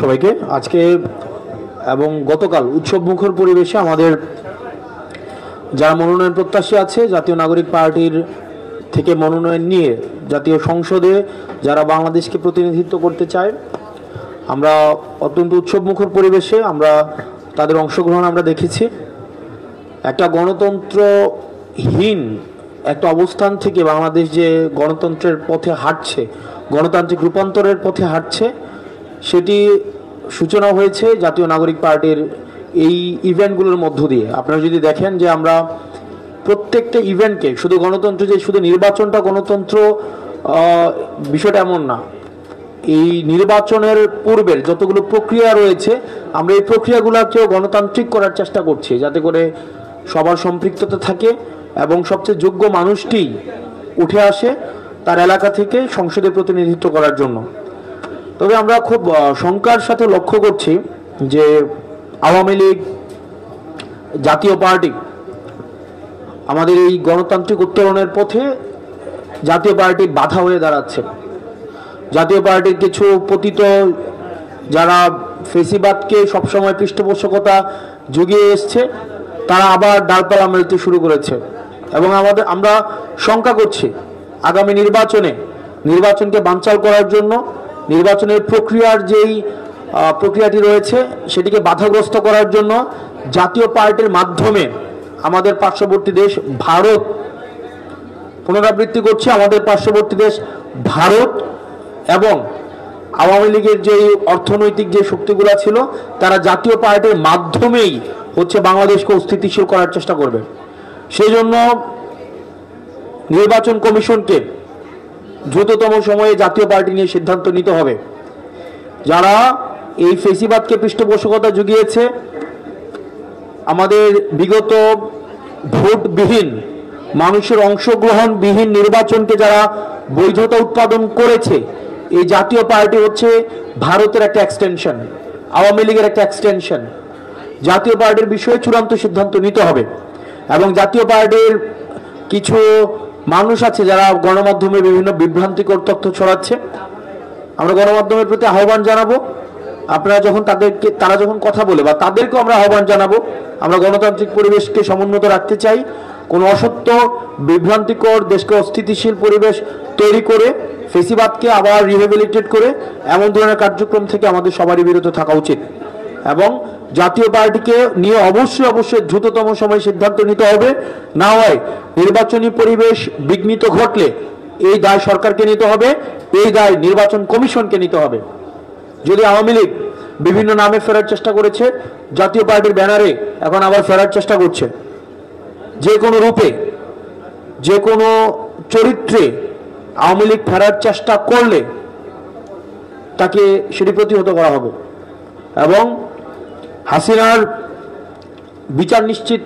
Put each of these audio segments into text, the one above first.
সবাইকে আজকে এবং গতকাল উৎসবমুখর পরিবেশে আমাদের যারা মনোনয়ন প্রত্যাশী আছে জাতীয় নাগরিক পার্টির থেকে মনোনয়ন নিয়ে জাতীয় সংসদে যারা বাংলাদেশকে প্রতিনিধিত্ব করতে চায়, আমরা অত্যন্ত উৎসবমুখর পরিবেশে আমরা তাদের অংশগ্রহণ আমরা দেখেছি। একটা গণতন্ত্রহীন একটা অবস্থান থেকে বাংলাদেশ যে গণতন্ত্রের পথে হাঁটছে, গণতান্ত্রিক রূপান্তরের পথে হাঁটছে, সেটি সূচনা হয়েছে জাতীয় নাগরিক পার্টির এই ইভেন্টগুলোর মধ্য দিয়ে। আপনারা যদি দেখেন যে আমরা প্রত্যেকটা ইভেন্টকে, শুধু গণতন্ত্র যে শুধু নির্বাচনটা গণতন্ত্র বিষয়টা এমন না, এই নির্বাচনের পূর্বের যতগুলো প্রক্রিয়া রয়েছে আমরা এই প্রক্রিয়াগুলোকেও গণতান্ত্রিক করার চেষ্টা করছি, যাতে করে সবার সম্পৃক্ততা থাকে এবং সবচেয়ে যোগ্য মানুষটি উঠে আসে তার এলাকা থেকে সংসদে প্রতিনিধিত্ব করার জন্য। তবে আমরা খুব শঙ্কার সাথে লক্ষ্য করছি যে আওয়ামী লীগ, জাতীয় পার্টি আমাদের এই গণতান্ত্রিক উত্তরণের পথে জাতীয় পার্টি বাধা হয়ে দাঁড়াচ্ছে। জাতীয় পার্টির কিছু পতিত যারা ফেসিবাদকে সবসময় পৃষ্ঠপোষকতা জুগিয়ে এসছে, তারা আবার ডালপালা মেলতে শুরু করেছে এবং আমরা শঙ্কা করছি আগামী নির্বাচনকে বানচাল করার জন্য, নির্বাচনের প্রক্রিয়ার যেই প্রক্রিয়াটি রয়েছে সেটিকে বাধাগ্রস্ত করার জন্য জাতীয় পার্টির মাধ্যমে আমাদের পার্শ্ববর্তী দেশ ভারত, পুনরাবৃত্তি করছি, আমাদের পার্শ্ববর্তী দেশ ভারত এবং আওয়ামী লীগের যে অর্থনৈতিক যে শক্তিগুলো ছিল তারা জাতীয় পার্টির মাধ্যমেই বাংলাদেশকে অস্থিতিশীল করার চেষ্টা করবে। সেই জন্য নির্বাচন কমিশনকে দ্রুততম সময়ে জাতীয় পার্টি নিয়ে সিদ্ধান্ত নিতে হবে। যারা এই ফেসিবাদকে পৃষ্ঠপোষকতা জুগিয়েছে, আমাদের বিগত ভোটবিহীন, মানুষের অংশগ্রহণবিহীন নির্বাচনকে যারা বৈধতা উৎপাদন করেছে, এই জাতীয় পার্টি ভারতের একটা এক্সটেনশন, আওয়ামী লীগের একটা এক্সটেনশন। জাতীয় পার্টির বিষয়ে চূড়ান্ত সিদ্ধান্ত নিতে হবে এবং জাতীয় পার্টির কিছু মানুষ আছে যারা গণমাধ্যমে বিভিন্ন বিভ্রান্তিকর তথ্য ছড়াচ্ছে। আমরা গণমাধ্যমের প্রতি আহ্বান জানাবো, আপনারা যখন তারা যখন কথা বলে বা তাদেরকেও আমরা আহ্বান জানাবো, আমরা গণতান্ত্রিক পরিবেশকে সমুন্নত রাখতে চাই। কোনো অসত্য, বিভ্রান্তিকর, দেশকে অস্থিতিশীল পরিবেশ তৈরি করে ফেসিবাদকে আবার রিহেবিলিটেট করে এমন ধরনের কার্যক্রম থেকে আমাদের সবারই বিরত থাকা উচিত এবং জাতীয় পার্টিকে নিয়ে অবশ্যই দ্রুততম সময়ে সিদ্ধান্ত নিতে হবে। না হয় নির্বাচনী পরিবেশ বিঘ্নিত ঘটলে এই দায় সরকারকে নিতে হবে, এই দায় নির্বাচন কমিশনকে নিতে হবে। যদি আওয়ামী লীগ বিভিন্ন নামে ফেরার চেষ্টা করেছে, জাতীয় পার্টির ব্যানারে এখন আবার ফেরার চেষ্টা করছে, যে কোনো রূপে, যে কোনো চরিত্রে আওয়ামী লীগ ফেরার চেষ্টা করলে তাকে সেটি প্রতিহত করা হবে এবং হাসিনার বিচার নিশ্চিত,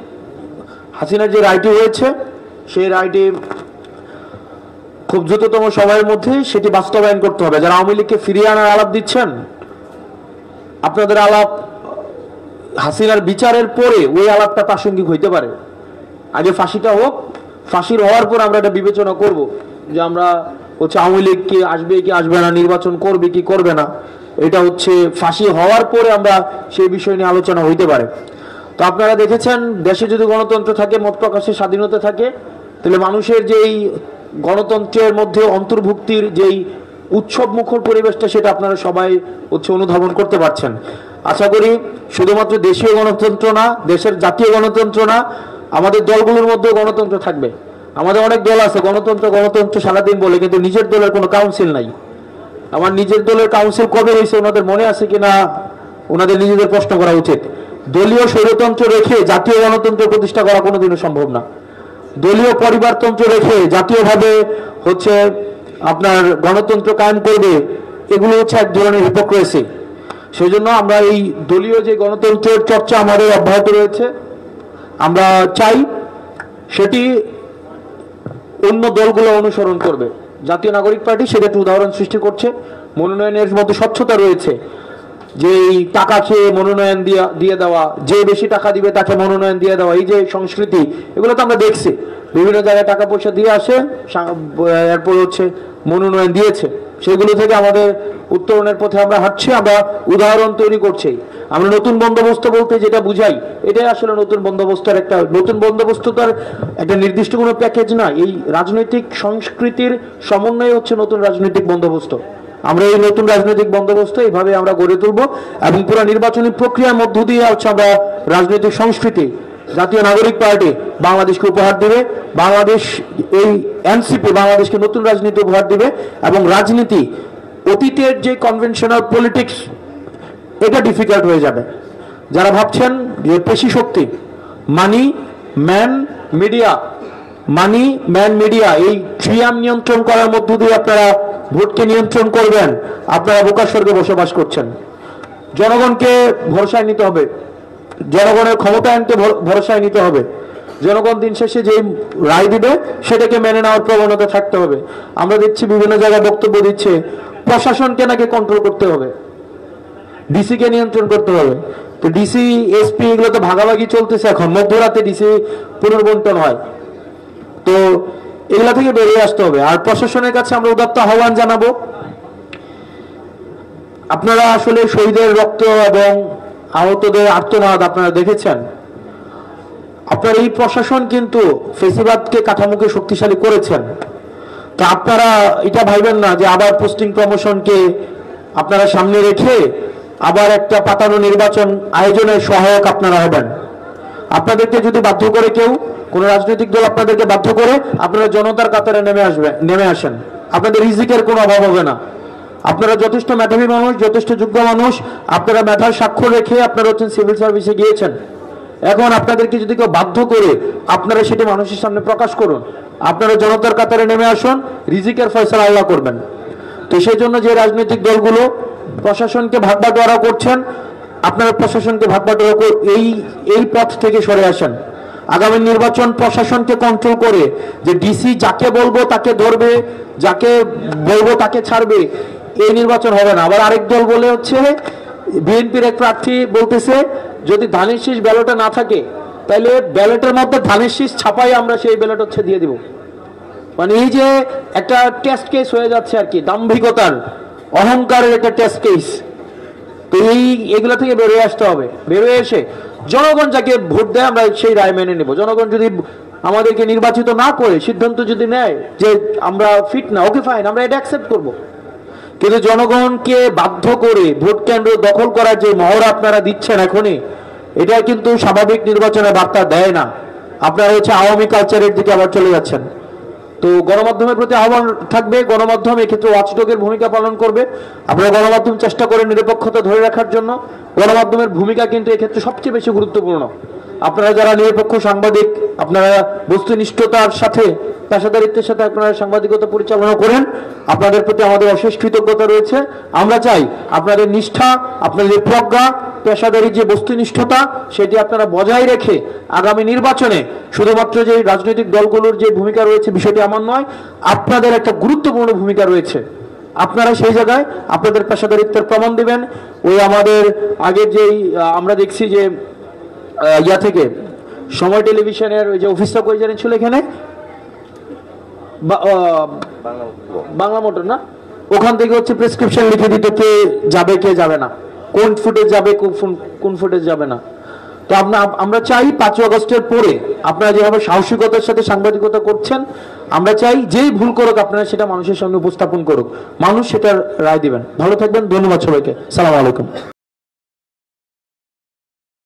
হাসিনার যে রায়টি হয়েছে সেই রায়টি খুব দ্রুততম সময়ের মধ্যে সেটি বাস্তবায়ন করতে হবে। যারা আওয়ামী লীগকে ফিরিয়ে আনার আলাপ দিচ্ছেন, আপনাদের আলাপ হাসিনার বিচারের পরে ওই আলাপটা প্রাসঙ্গিক হইতে পারে। আগে ফাঁসিটা হোক, ফাঁসির হওয়ার পর আমরা এটা বিবেচনা করব যে আমরা আওয়ামী লীগ কি আসবে কি আসবে না, নির্বাচন করবে কি করবে না, এটা ফাঁসি হওয়ার পরে আমরা সেই বিষয় নিয়ে আলোচনা হইতে পারে। তো আপনারা দেখেছেন, দেশে যদি গণতন্ত্র থাকে, মত প্রকাশের স্বাধীনতা থাকে, তাহলে মানুষের যেই গণতন্ত্রের মধ্যে অন্তর্ভুক্তির যেই উৎসবমুখর পরিবেশটা সেটা আপনারা সবাই অনুধাবন করতে পারছেন। আশা করি শুধুমাত্র দেশীয় গণতন্ত্র না, দেশের জাতীয় গণতন্ত্র না, আমাদের দলগুলোর মধ্যেও গণতন্ত্র থাকবে। আমাদের অনেক দল আছে গণতন্ত্র সারাদিন বলে, কিন্তু নিজের দলের কোনো কাউন্সিল নাই। আমার নিজের দলের কাউন্সিল কবে হয়েছে ওনাদের মনে আছে কিনা ওনাদের নিজেদের প্রশ্ন করা উচিত। দলীয় স্বৈরতন্ত্র রেখে জাতীয় গণতন্ত্র প্রতিষ্ঠা করা কোনোদিনও সম্ভব না। দলীয় পরিবারতন্ত্র রেখে জাতীয়ভাবে আপনার গণতন্ত্র কায়েম করবে, এগুলো এক ধরনের হিপোক্রেসি। সেই জন্য আমরা এই দলীয় যে গণতন্ত্রের চর্চা আমাদের অব্যাহত রয়েছে, আমরা চাই সেটি অন্য দলগুলো অনুসরণ করবে। জাতীয় নাগরিক পার্টি সেটা একটা উদাহরণ সৃষ্টি করছে। মনোনয়নের মধ্যে স্বচ্ছতা রয়েছে, যে এই টাকা খেয়ে মনোনয়ন দিয়ে দেওয়া, যে বেশি টাকা দিবে তাকে মনোনয়ন দিয়ে দেওয়া, এই যে সংস্কৃতি, এগুলো তো আমরা দেখছি। বিভিন্ন জায়গায় টাকা পয়সা দিয়ে আসে, এরপর হচ্ছে মনোনয়ন দিয়েছে, সেগুলো থেকে আমাদের উত্তরণের পথে আমরা হাঁটছি, আমরা উদাহরণ তৈরি করছি। আমরা নতুন বন্দোবস্ত বলতে যেটা বুঝাই, এটাই আসলে নতুন বন্দোবস্তের একটা নতুন বন্দোবস্ত, তার একটা নির্দিষ্ট কোনো প্যাকেজ না, এই রাজনৈতিক সংস্কৃতির সমন্বয় হচ্ছে নতুন রাজনৈতিক বন্দোবস্ত। আমরা এই নতুন রাজনৈতিক বন্দোবস্ত এইভাবে আমরা গড়ে তুলব এবং পুরো নির্বাচনী প্রক্রিয়ার মধ্য দিয়ে হচ্ছে আমরা রাজনৈতিক সংস্কৃতি জাতীয় নাগরিক পার্টি বাংলাদেশকে উপহার দিবে, বাংলাদেশ এই এনসিপি বাংলাদেশকে নতুন রাজনীতি উপহার দিবে এবং রাজনীতি অতীতের যে কনভেনশনাল পলিটিক্স এটা ডিফিকাল্ট হয়ে যাবে। যারা ভাবছেন যে পেশি শক্তি, money man media, money man media এই ট্রিয়াম নিয়ন্ত্রণ করার মধ্য দিয়ে আপনারা ভোটকে নিয়ন্ত্রণ করবেন, আপনারা বোকার স্বর্গে বসবাস করছেন। জনগণকে ভরসায় নিতে হবে, জনগণের ক্ষমতায়নকে ভরসায় নিতে হবে। জনগণ দিন শেষে যে রায় দিবে সেটাকে মেনে নেওয়ার প্রবণতা থাকতে হবে। আমরা দেখছি বিভিন্ন জায়গায় বক্তব্য দিচ্ছে প্রশাসনকে নাকি কন্ট্রোল করতে হবে, ডিসি কে নিয়ন্ত্রণ করতে হবে। তো ডিসি এসপি এগুলো তো ভাগাভাগি চলতেছে, এখন মধ্যরাতে ডিসি পুনর্বন্টন হয়। তো এগুলা থেকে বেরিয়ে আসতে হবে। আর প্রশাসনের কাছে আমরা উদাত্ত আহ্বান জানাবো, আপনারা আসলে শহীদের রক্ত এবং আহতদের আর্তনাদ আপনারা দেখেছেন। আপনার এই প্রশাসন কিন্তু ফেসিবাদকে কাঠামোকে শক্তিশালী করেছেন। তা আপনারা এটা ভাইবেন না যে আবার পোস্টিং প্রমোশনকে আপনারা সামনে রেখে আবার একটা পাতানো নির্বাচন আয়োজনের সহায়ক আপনারা হবেন। আপনাদেরকে যদি বাধ্য করে কেউ, কোন রাজনৈতিক দল আপনাদেরকে বাধ্য করে, আপনারা জনতার কাতারে নেমে আসেন, আপনাদের রিজিকের কোনো অভাব হবে না। আপনারা যথেষ্ট মেধাবী মানুষ, যথেষ্ট যোগ্য মানুষ, আপনারা মেধার স্বাক্ষর রেখে আপনারা হচ্ছেন সিভিল সার্ভিসে গিয়েছেন। এখন আপনাদেরকে যদি কেউ বাধ্য করে, আপনারা সেটা মানুষের সামনে প্রকাশ করুন, আপনারা জনতার কাতারে নেমে আসুন, রিজিকের ফয়সালা আল্লাহ করবেন। তো সেই জন্য যে রাজনৈতিক দলগুলো প্রশাসনকে ভাগবাটোয়ারা করছেন, আপনারা প্রশাসনকে ভাগবাটোয়ারা করে এই পথ থেকে সরে আসেন। আগামী নির্বাচন প্রশাসনকে কন্ট্রোল করে, যে ডিসি যাকে বলবো তাকে ধরবে, যাকে বলবো তাকে ছাড়বে, এই নির্বাচন হবে না। আবার আরেক দল বলে হচ্ছে, বিএনপির এক প্রার্থী বলতেছে যদি ধানের শীষ ব্যালটে না থাকে তাহলে ব্যালটের মধ্যে ধানের শীষ ছাপাই আমরা সেই ব্যালট হচ্ছে দিয়ে দিব। মানে এই যে একটা টেস্ট কেস হয়ে যাচ্ছে আর কি, দাম্ভিকতার অহংকারের একটা টেস্ট কেস। তো এগুলো থেকে বেরিয়ে আসতে হবে। বেরিয়ে এসে জনগণ যাকে ভোট দেয় আমরা সেই রায় মেনে নেব। জনগণ যদি আমাদেরকে নির্বাচিত না করে সিদ্ধান্ত যদি নেয় যে আমরা ফিট না, ওকে ফাইন, আমরা এটা অ্যাকসেপ্ট করব। কিন্তু জনগণকে বাধ্য করে ভোট কেন্দ্র দখল করার যে মহড়া আপনারা দিচ্ছেন এখনই, এটা কিন্তু স্বাভাবিক নির্বাচনের বার্তা দেয় না। আপনারা হচ্ছে আওয়ামী কালচারের দিকে আবার চলে যাচ্ছেন। তো গণমাধ্যমের প্রতি আহ্বান থাকবে, গণমাধ্যম এক্ষেত্রে ওয়াচডগের ভূমিকা পালন করবে। আপনারা গণমাধ্যম চেষ্টা করেন নিরপেক্ষতা ধরে রাখার জন্য। গণমাধ্যমের ভূমিকা কিন্তু এক্ষেত্রে সবচেয়ে বেশি গুরুত্বপূর্ণ। আপনারা যারা নিরপেক্ষ সাংবাদিক, আপনারা বস্তুনিষ্ঠতার সাথে, পেশাদারিত্বের সাথে আপনারা সাংবাদিকতা পরিচালনা করেন, আপনাদের প্রতি আমাদের অশেষ কৃতজ্ঞতা রয়েছে। আমরা চাই আপনাদের নিষ্ঠা, আপনাদের প্রজ্ঞা, পেশাদারির যে বস্তুনিষ্ঠতা সেটি আপনারা বজায় রেখে আগামী নির্বাচনে শুধুমাত্র যে রাজনৈতিক দলগুলোর যে ভূমিকা রয়েছে বিষয়টি আমার নয়, আপনাদের একটা গুরুত্বপূর্ণ ভূমিকা রয়েছে। আপনারা সেই জায়গায় আপনাদের পেশাদারিত্বের প্রমাণ দিবেন। ওই আমাদের আগের যেই আমরা দেখছি যে ইয়া থেকে সময় টেলিভিশনের ওই যে অফিসটা কই জানেন ছিল এখানে বাংলা মোটর না, ওখান থেকে হচ্ছে প্রেসক্রিপশন লিখে দিতে কে যাবে কে যাবে না, কোন ফুটেজ যাবে কোন ফুটেজ যাবে না। তো আমরা চাই 5 আগস্টের পরে আপনারা যেভাবে সাহসিকতার সাথে সাংবাদিকতা করছেন, আমরা চাই যেই ভুল করুক আপনারা সেটা মানুষের সামনে উপস্থাপন করুক, মানুষ সেটার রায় দিবেন। ভালো থাকবেন, ধন্যবাদ সবাইকে, সালাম আলাইকুম।